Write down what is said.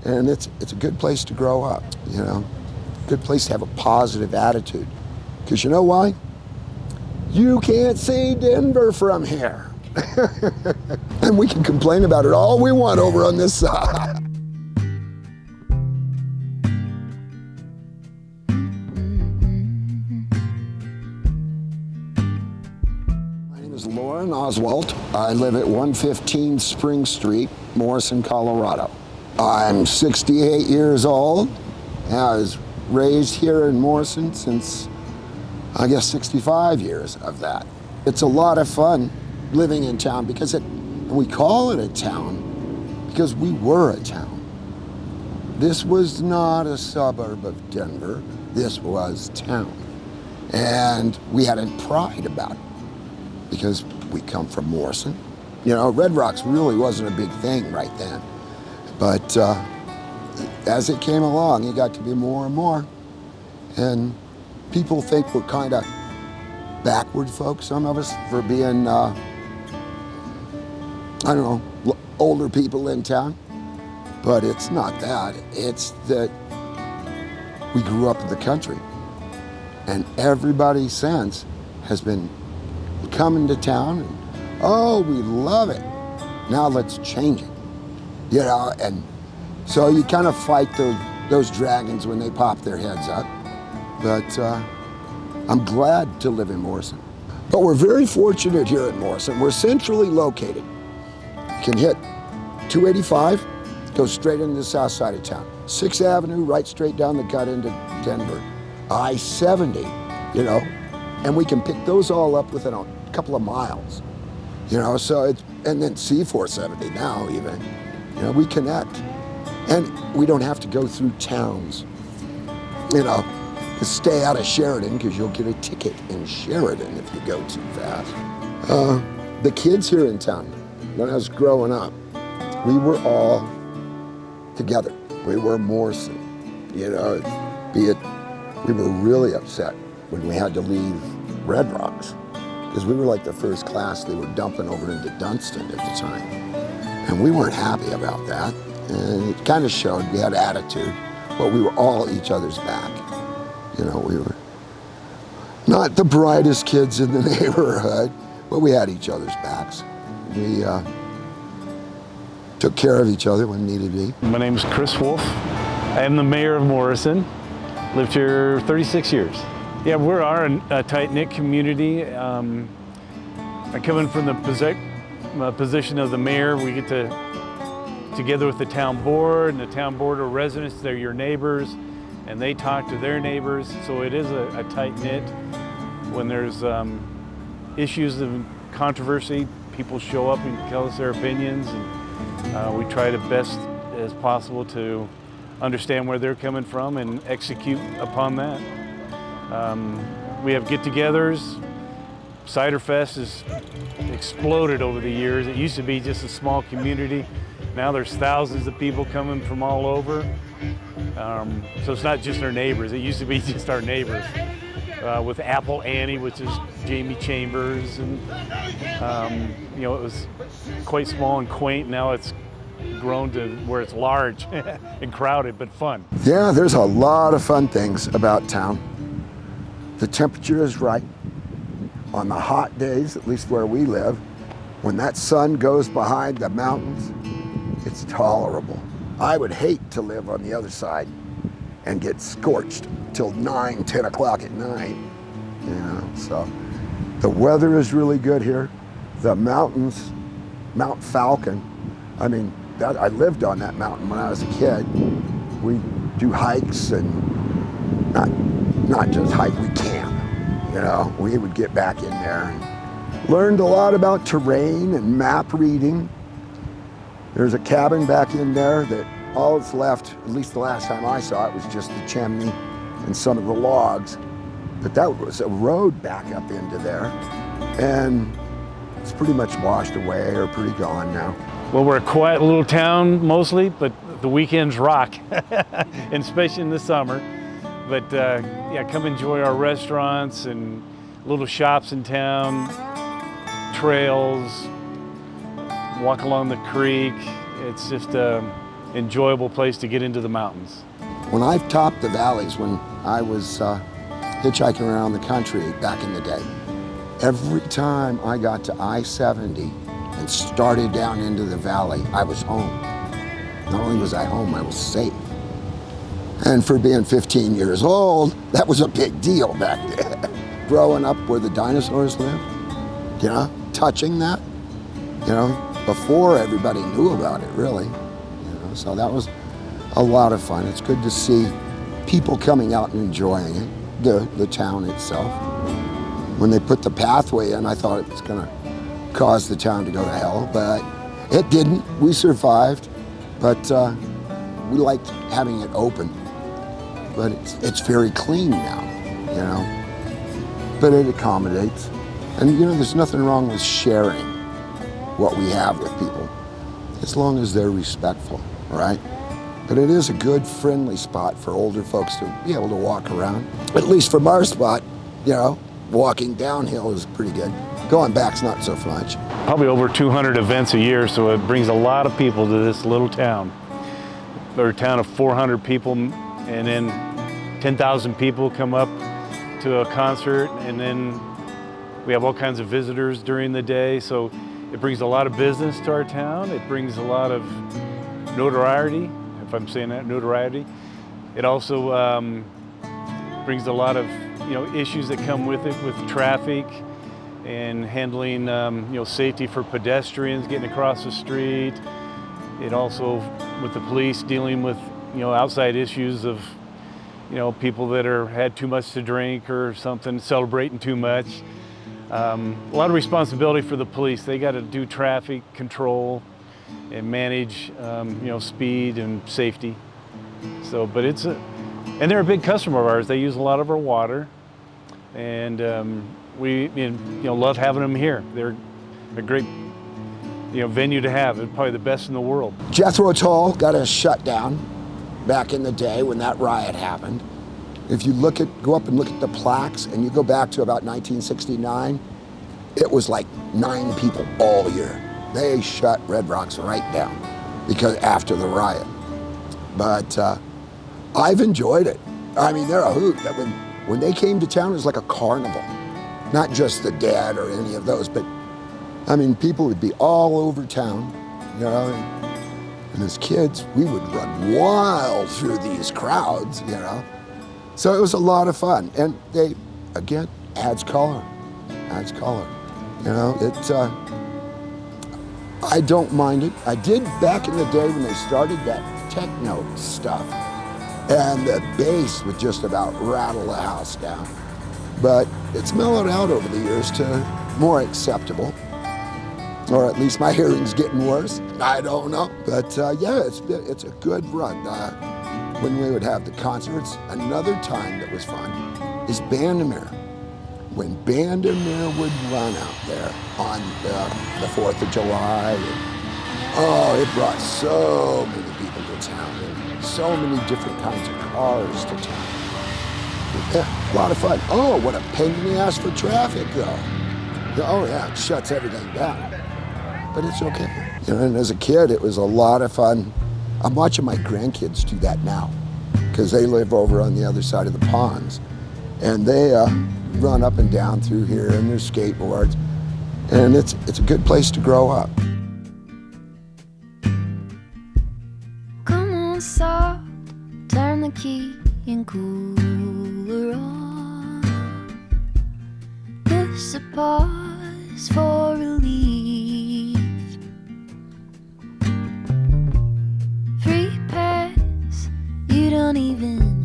And it's a good place to grow up, you know, good place to have a positive attitude. Because you know why? You can't see Denver from here. And we can complain about it all we want over on this side. My name is Lauren Oswalt. I live at 115 Spring Street, Morrison, Colorado. I'm 68 years old. I was raised here in Morrison since, I guess, 65 years of that. It's a lot of fun living in town because we call it a town because we were a town. This was not a suburb of Denver. This was town. And we had a pride about it because we come from Morrison. You know, Red Rocks really wasn't a big thing right then. But as it came along, it got to be more and more. And people think we're kind of backward folks, some of us, for being, I don't know, older people in town. But it's not that. It's that we grew up in the country. And everybody since has been coming to town and, oh, we love it. Now let's change it. You know, and so you kind of fight those dragons when they pop their heads up. But I'm glad to live in Morrison. But we're very fortunate here at Morrison. We're centrally located. You can hit 285, go straight into the south side of town. 6th Avenue, right straight down the gut into Denver. I-70, you know, and we can pick those all up within a couple of miles. You know, so it's, and then C-470 now even. You know, we connect. And we don't have to go through towns, you know, to stay out of Sheridan because you'll get a ticket in Sheridan if you go too fast. The kids here in town, when I was growing up, we were all together. We were Morrison, you know, we were really upset when we had to leave Red Rocks because we were like the first class they were dumping over into Dunston at the time. And we weren't happy about that. And it kind of showed we had attitude, but we were all each other's back. You know, we were not the brightest kids in the neighborhood, but we had each other's backs. We took care of each other when needed be. My name is Chris Wolf. I am the mayor of Morrison. Lived here 36 years. Yeah, we are a tight-knit community. I'm coming from the position of the mayor. We get to, together with the town board and the town board of residents, they're your neighbors, and they talk to their neighbors. So it is a tight-knit. When there's issues of controversy, people show up and tell us their opinions, and we try to best as possible to understand where they're coming from and execute upon that. We have get-togethers. Cider Fest has exploded over the years. It used to be just a small community. Now there's thousands of people coming from all over. So it's not just our neighbors. It used to be just our neighbors. With Apple Annie, which is Jamie Chambers, and you know, it was quite small and quaint. Now it's grown to where it's large and crowded, but fun. Yeah, there's a lot of fun things about town. The temperature is right. On the hot days, at least where we live, when that sun goes behind the mountains, it's tolerable. I would hate to live on the other side and get scorched till 9, 10 o'clock at night. You know, so the weather is really good here. The mountains, Mount Falcon, I mean, I lived on that mountain when I was a kid. We do hikes and not just hike, we camp. You know, we would get back in there and learned a lot about terrain and map reading. There's a cabin back in there that all that's left, at least the last time I saw it, was just the chimney and some of the logs. But that was a road back up into there. And it's pretty much washed away or pretty gone now. Well, we're a quiet little town mostly, but the weekends rock, and especially in the summer. But yeah, come enjoy our restaurants and little shops in town, trails, walk along the creek. It's just, enjoyable place to get into the mountains. When I've topped the valleys, when I was hitchhiking around the country back in the day, every time I got to I-70 and started down into the valley, I was home. Not only was I home, I was safe. And for being 15 years old, that was a big deal back then. Growing up where the dinosaurs lived, you know, touching that, you know, before everybody knew about it, really. You know, so that was a lot of fun. It's good to see people coming out and enjoying it, the town itself. When they put the pathway in, I thought it was gonna cause the town to go to hell, but it didn't. We survived, but we liked having it open. But it's very clean now, you know. But it accommodates. And you know, there's nothing wrong with sharing what we have with people, as long as they're respectful, right? But it is a good, friendly spot for older folks to be able to walk around. At least from our spot, you know, walking downhill is pretty good. Going back's not so much. Probably over 200 events a year, so it brings a lot of people to this little town. We're a town of 400 people, and then 10,000 people come up to a concert, and then we have all kinds of visitors during the day, so it brings a lot of business to our town. It brings a lot of notoriety, if I'm saying that, notoriety. It also brings a lot of, you know, issues that come with it, with traffic and handling, you know, safety for pedestrians getting across the street. It also, with the police, dealing with, you know, outside issues of, you know, people that had too much to drink or something, celebrating too much. A lot of responsibility for the police. They got to do traffic control and manage, you know, speed and safety. So, but and they're a big customer of ours. They use a lot of our water, and we, you know, love having them here. They're a great, you know, venue to have. It's probably the best in the world. Jethro Tull got us shut down back in the day when that riot happened. If you go up and look at the plaques, and you go back to about 1969, it was like 9 people all year. They shut Red Rocks right down because after the riot. But I've enjoyed it. I mean, they're a hoot. That when they came to town, it was like a carnival. Not just the dead or any of those, but I mean, people would be all over town, you know. And as kids, we would run wild through these crowds, you know. So it was a lot of fun. And they, again, adds color. You know, I don't mind it. I did back in the day when they started that techno stuff. And the bass would just about rattle the house down. But it's mellowed out over the years to more acceptable. Or at least my hearing's getting worse. I don't know. But yeah, it's a good run. When we would have the concerts, another time that was fun is Bandamere. When Bandamere would run out there on the 4th of July, it brought so many people to town, and so many different kinds of cars to town. Yeah, a lot of fun. Oh, what a pain in the ass for traffic, though. Oh yeah, it shuts everything down. But it's okay. You know, and as a kid, it was a lot of fun. I'm watching my grandkids do that now, because they live over on the other side of the ponds. And they run up and down through here in their skateboards. And it's a good place to grow up. Come on, soft, turn the key and cooler on. Push the pause for relief. Free pass, you don't even